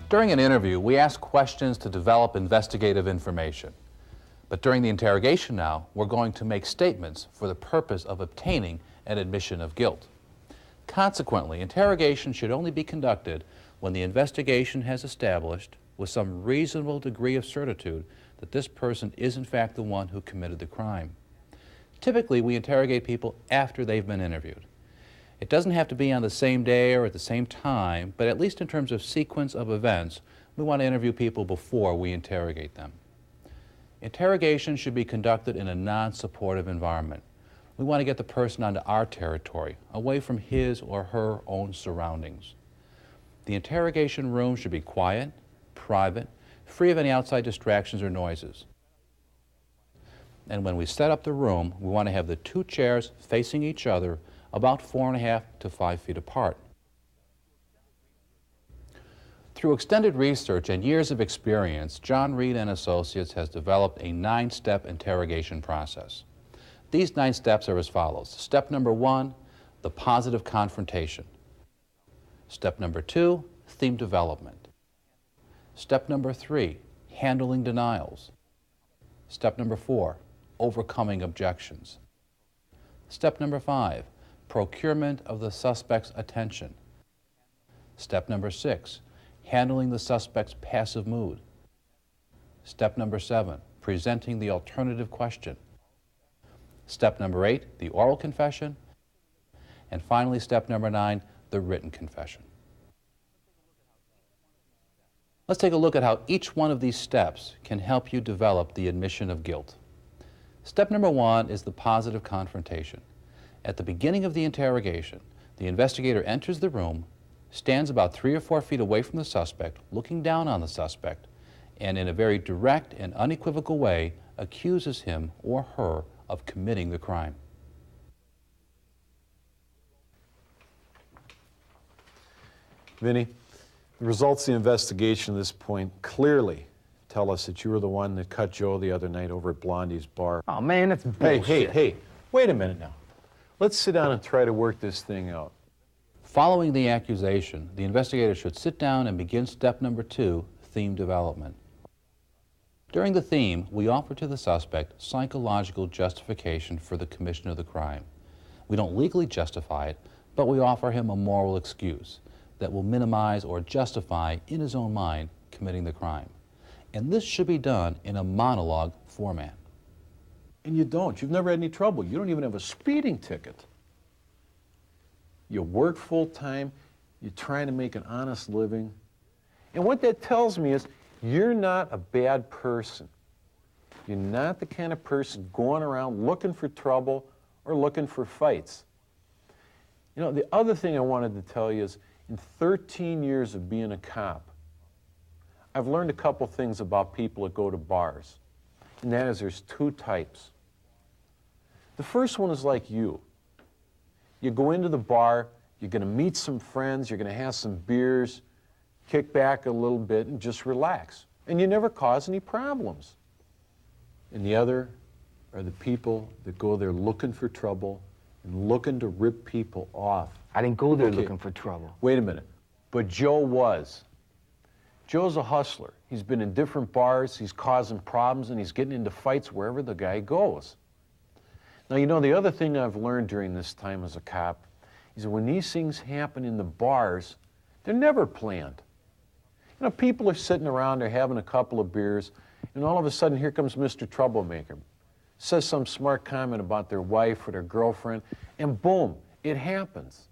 During an interview, we ask questions to develop investigative information. But during the interrogation now, we're going to make statements for the purpose of obtaining an admission of guilt. Consequently, interrogation should only be conducted when the investigation has established, with some reasonable degree of certitude, that this person is in fact the one who committed the crime. Typically, we interrogate people after they've been interviewed. It doesn't have to be on the same day or at the same time, but at least in terms of sequence of events, we want to interview people before we interrogate them. Interrogation should be conducted in a non-supportive environment. We want to get the person onto our territory, away from his or her own surroundings. The interrogation room should be quiet, private, free of any outside distractions or noises. And when we set up the room, we want to have the two chairs facing each other about 4.5 to 5 feet apart. Through extended research and years of experience, John Reed and Associates has developed a 9-step interrogation process. These 9 steps are as follows. Step number 1, the positive confrontation. Step number 2, theme development. Step number 3, handling denials. Step number 4, overcoming objections. Step number 5, procurement of the suspect's attention. Step number 6, handling the suspect's passive mood. Step number 7, presenting the alternative question. Step number 8, the oral confession. And finally, step number 9, the written confession. Let's take a look at how each one of these steps can help you develop the admission of guilt. Step number 1 is the positive confrontation. At the beginning of the interrogation, the investigator enters the room, stands about 3 or 4 feet away from the suspect, looking down on the suspect, and in a very direct and unequivocal way accuses him or her of committing the crime. Vinny, the results of the investigation at this point clearly tell us that you were the one that cut Joe the other night over at Blondie's bar. Oh man, that's bullshit. Hey, wait a minute now. Let's sit down and try to work this thing out. Following the accusation, the investigator should sit down and begin step number 2, theme development. During the theme, we offer to the suspect psychological justification for the commission of the crime. We don't legally justify it, but we offer him a moral excuse that will minimize or justify, in his own mind, committing the crime. And this should be done in a monologue format. And you don't. You've never had any trouble. You don't even have a speeding ticket. You work full-time. You're trying to make an honest living. And what that tells me is you're not a bad person. You're not the kind of person going around looking for trouble or looking for fights. You know, the other thing I wanted to tell you is in 13 years of being a cop, I've learned a couple things about people that go to bars. And that is there's 2 types. The first one is like you. You go into the bar, you're going to meet some friends, you're going to have some beers, kick back a little bit and just relax. And you never cause any problems. And the other are the people that go there looking for trouble and looking to rip people off. I didn't go there looking for trouble. Wait a minute. But Joe was. Joe's a hustler. He's been in different bars, he's causing problems, and he's getting into fights wherever the guy goes. Now, you know, the other thing I've learned during this time as a cop is that when these things happen in the bars, they're never planned. You know, people are sitting around, they're having a couple of beers, and all of a sudden, here comes Mr. Troublemaker. Says some smart comment about their wife or their girlfriend, and boom, it happens.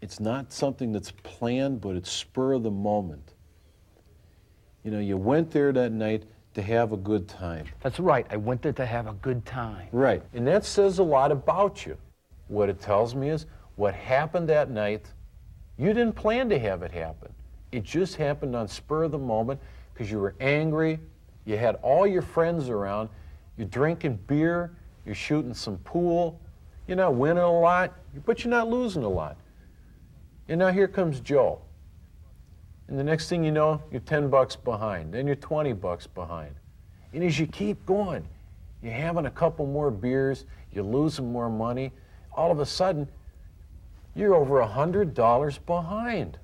It's not something that's planned, but it's spur of the moment. You know, you went there that night to have a good time. That's right. I went there to have a good time. Right. And that says a lot about you. What it tells me is what happened that night, you didn't plan to have it happen. It just happened on spur of the moment because you were angry, you had all your friends around, you're drinking beer, you're shooting some pool, you're not winning a lot, but you're not losing a lot. And now here comes Joe. And the next thing you know, you're 10 bucks behind, then you're 20 bucks behind. And as you keep going, you're having a couple more beers, you're losing more money, all of a sudden, you're over $100 behind.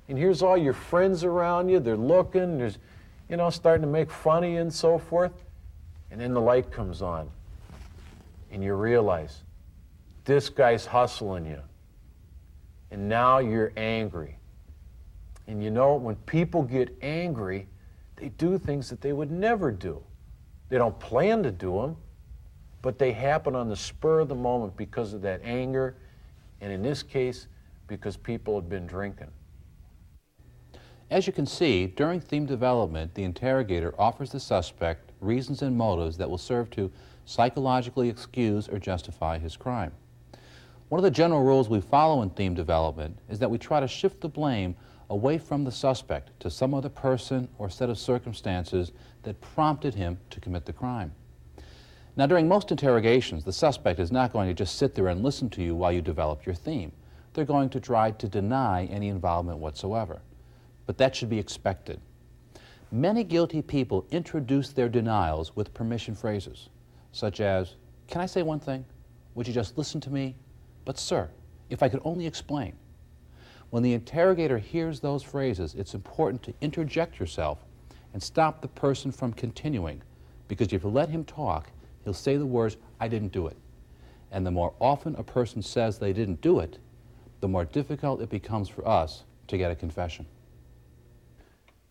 And here's all your friends around you, they're looking, there's, starting to make fun of you and so forth. And then the light comes on, and you realize this guy's hustling you. And now you're angry. And when people get angry, they do things that they would never do. They don't plan to do them, but they happen on the spur of the moment because of that anger, and in this case, because people have been drinking. As you can see, during theme development, the interrogator offers the suspect reasons and motives that will serve to psychologically excuse or justify his crime. One of the general rules we follow in theme development is that we try to shift the blame away from the suspect to some other person or set of circumstances that prompted him to commit the crime. Now, during most interrogations, the suspect is not going to just sit there and listen to you while you develop your theme. They're going to try to deny any involvement whatsoever. But that should be expected. Many guilty people introduce their denials with permission phrases, such as, "Can I say one thing? Would you just listen to me? But sir, if I could only explain." When the interrogator hears those phrases, it's important to interject yourself and stop the person from continuing, because if you let him talk, he'll say the words, "I didn't do it." And the more often a person says they didn't do it, the more difficult it becomes for us to get a confession.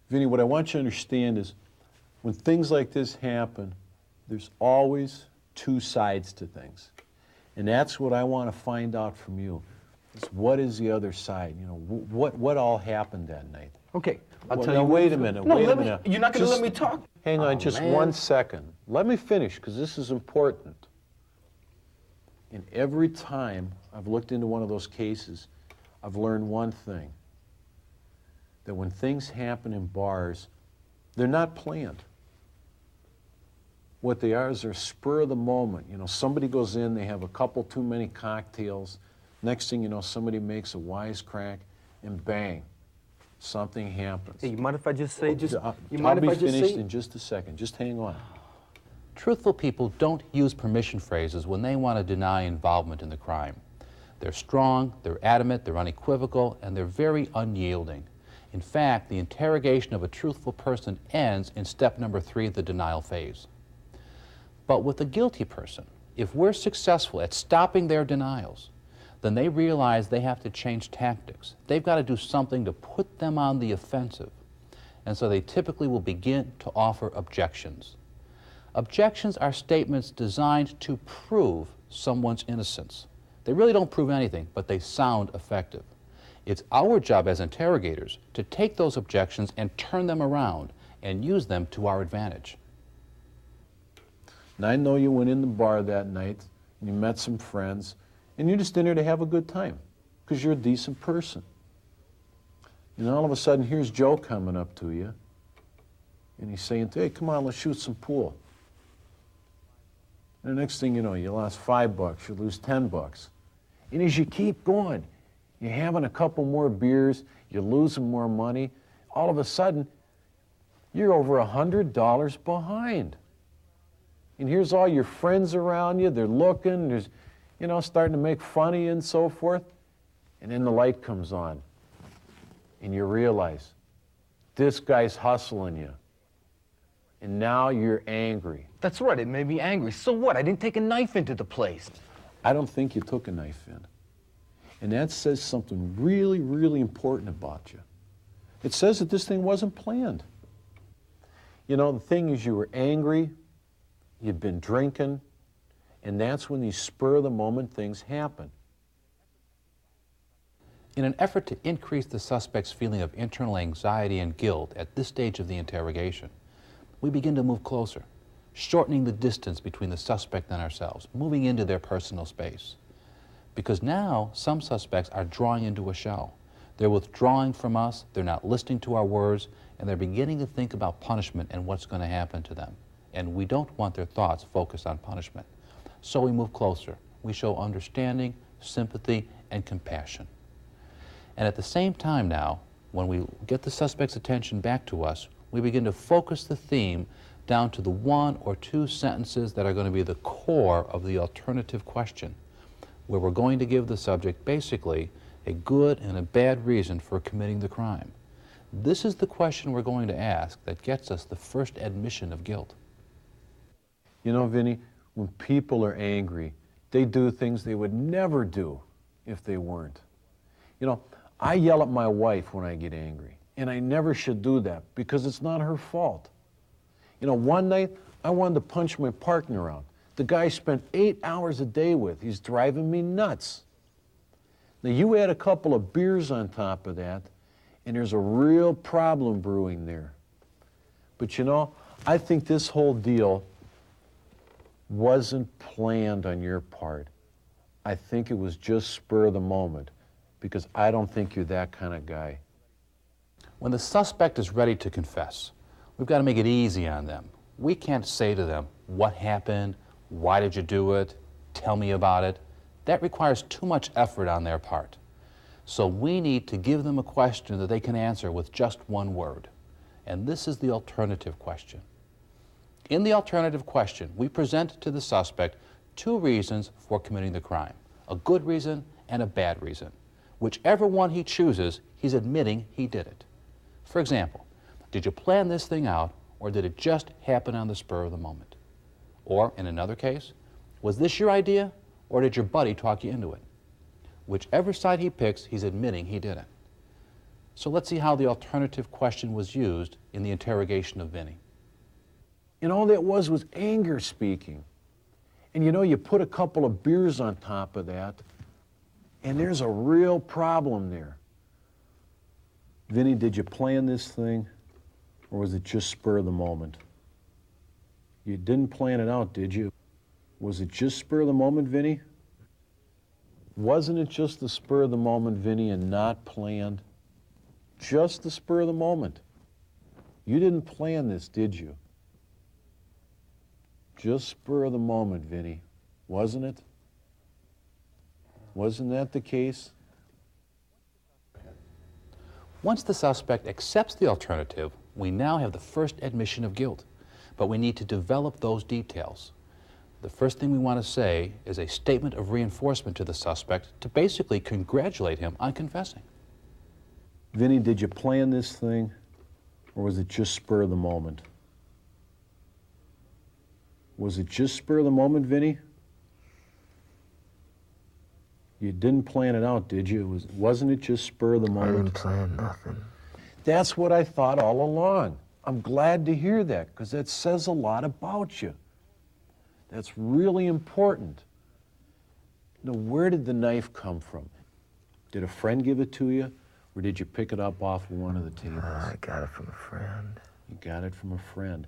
Vinny, what I want you to understand is when things like this happen, there's always two sides to things. And that's what I want to find out from you. Is what is the other side? What all happened that night? Okay, I'll Well, tell now, you. wait a minute. No, wait a let me. minute. You're not going to Just let me talk. Hang on Oh, just man. 1 second. Let me finish, because this is important. And every time I've looked into one of those cases, I've learned one thing. That when things happen in bars, they're not planned. What they are is they're spur of the moment. Somebody goes in, they have a couple too many cocktails. Next thing you know, somebody makes a wisecrack, and bang, something happens. Hey, you mind if I just say just? I'll You mind be if I just finished say? in just a second. Just hang on. Truthful people don't use permission phrases when they want to deny involvement in the crime. They're strong, they're adamant, they're unequivocal, and they're very unyielding. In fact, the interrogation of a truthful person ends in step number 3 of the denial phase. But with a guilty person, if we're successful at stopping their denials, then they realize they have to change tactics. They've got to do something to put them on the offensive. And so they typically will begin to offer objections. Objections are statements designed to prove someone's innocence. They really don't prove anything, but they sound effective. It's our job as interrogators to take those objections and turn them around and use them to our advantage. And I know you went in the bar that night, and you met some friends, and you're just in there to have a good time, because you're a decent person. And all of a sudden, here's Joe coming up to you, and he's saying, "Hey, come on, let's shoot some pool." And the next thing you know, you lost $5, you lose $10. And as you keep going, you're having a couple more beers, you're losing more money, all of a sudden, you're over $100 behind. And here's all your friends around you, they're looking, there's, starting to make fun of you and so forth. And then the light comes on, and you realize, this guy's hustling you. And now you're angry. That's right. It made me angry. So what? I didn't take a knife into the place. I don't think you took a knife in. And that says something really, really important about you. It says that this thing wasn't planned. The thing is, you were angry, you'd been drinking, and that's when these spur-of-the-moment things happen. In an effort to increase the suspect's feeling of internal anxiety and guilt at this stage of the interrogation, we begin to move closer, shortening the distance between the suspect and ourselves, moving into their personal space. Because now some suspects are drawing into a shell. They're withdrawing from us, they're not listening to our words, and they're beginning to think about punishment and what's going to happen to them. And we don't want their thoughts focused on punishment. So we move closer. We show understanding, sympathy, and compassion. And at the same time now, when we get the suspect's attention back to us, we begin to focus the theme down to the 1 or 2 sentences that are going to be the core of the alternative question, where we're going to give the subject basically a good and a bad reason for committing the crime? This is the question we're going to ask that gets us the first admission of guilt. You know, Vinny, when people are angry, they do things they would never do if they weren't. You know, I yell at my wife when I get angry, and I never should do that because it's not her fault. You know, one night I wanted to punch my partner out. The guy I spent 8 hours a day with. He's driving me nuts. Now, you add a couple of beers on top of that, and there's a real problem brewing there. But you know, I think this whole deal wasn't planned on your part. I think it was just spur of the moment, because I don't think you're that kind of guy. When the suspect is ready to confess, we've got to make it easy on them. We can't say to them, what happened? Why did you do it? Tell me about it. That requires too much effort on their part. So we need to give them a question that they can answer with just one word. And this is the alternative question. In the alternative question, we present to the suspect two reasons for committing the crime, a good reason and a bad reason. Whichever one he chooses, he's admitting he did it. For example, did you plan this thing out, or did it just happen on the spur of the moment? Or, in another case, was this your idea, or did your buddy talk you into it? Whichever side he picks, he's admitting he did it. So let's see how the alternative question was used in the interrogation of Vinny. And all that was anger speaking. And you know, you put a couple of beers on top of that, and there's a real problem there. Vinny, did you plan this thing, or was it just spur of the moment? You didn't plan it out, did you? Was it just spur of the moment, Vinny? Wasn't it just the spur of the moment, Vinny, and not planned? Just the spur of the moment. You didn't plan this, did you? Just spur of the moment, Vinny, wasn't it? Wasn't that the case? Once the suspect accepts the alternative, we now have the first admission of guilt, but we need to develop those details. The first thing we want to say is a statement of reinforcement to the suspect to basically congratulate him on confessing. Vinny, did you plan this thing, or was it just spur of the moment? Was it just spur of the moment, Vinny? You didn't plan it out, did you? Wasn't it just spur of the moment? I didn't plan nothing. That's what I thought all along. I'm glad to hear that, because that says a lot about you. That's really important. Now, where did the knife come from? Did a friend give it to you, or did you pick it up off of one of the tables? I got it from a friend. You got it from a friend.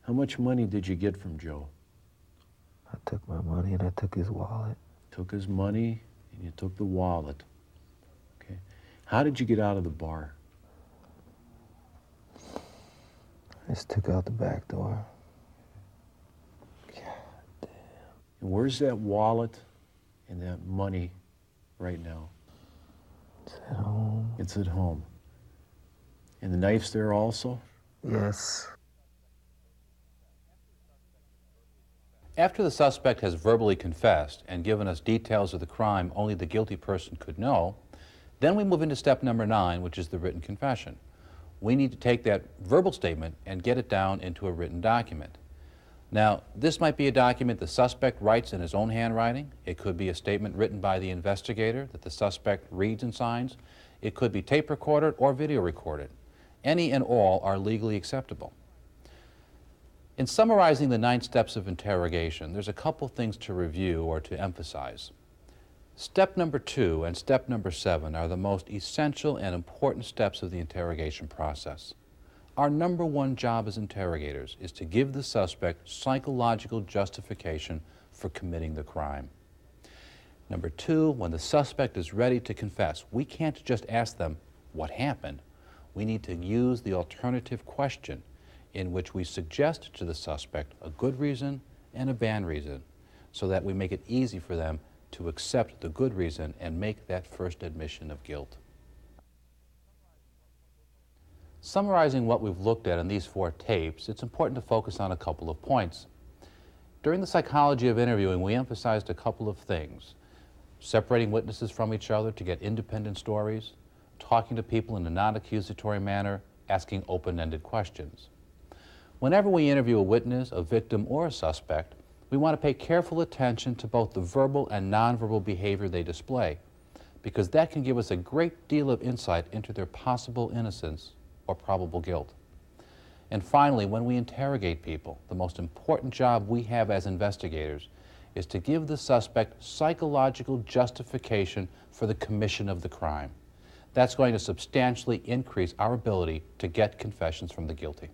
How much money did you get from Joe? I took my money and I took his wallet. Took his money and you took the wallet. Okay. How did you get out of the bar? I just took out the back door. And where's that wallet and that money right now? It's at home. It's at home. And the knife's there also? Yes. After the suspect has verbally confessed and given us details of the crime only the guilty person could know, then we move into step number 9, which is the written confession. We need to take that verbal statement and get it down into a written document. Now, this might be a document the suspect writes in his own handwriting. It could be a statement written by the investigator that the suspect reads and signs. It could be tape recorded or video recorded. Any and all are legally acceptable. In summarizing the 9 steps of interrogation, there's a couple things to review or to emphasize. Step number 2 and step number 7 are the most essential and important steps of the interrogation process. Our number 1 job as interrogators is to give the suspect psychological justification for committing the crime. Number 2, when the suspect is ready to confess, we can't just ask them what happened. We need to use the alternative question in which we suggest to the suspect a good reason and a bad reason so that we make it easy for them to accept the good reason and make that first admission of guilt. Summarizing what we've looked at in these 4 tapes, it's important to focus on a couple of points. During the psychology of interviewing, we emphasized a couple of things. separating witnesses from each other to get independent stories, talking to people in a non-accusatory manner, asking open-ended questions. Whenever we interview a witness, a victim, or a suspect, we want to pay careful attention to both the verbal and nonverbal behavior they display, because that can give us a great deal of insight into their possible innocence or probable guilt. And finally, when we interrogate people, the most important job we have as investigators is to give the suspect psychological justification for the commission of the crime. That's going to substantially increase our ability to get confessions from the guilty.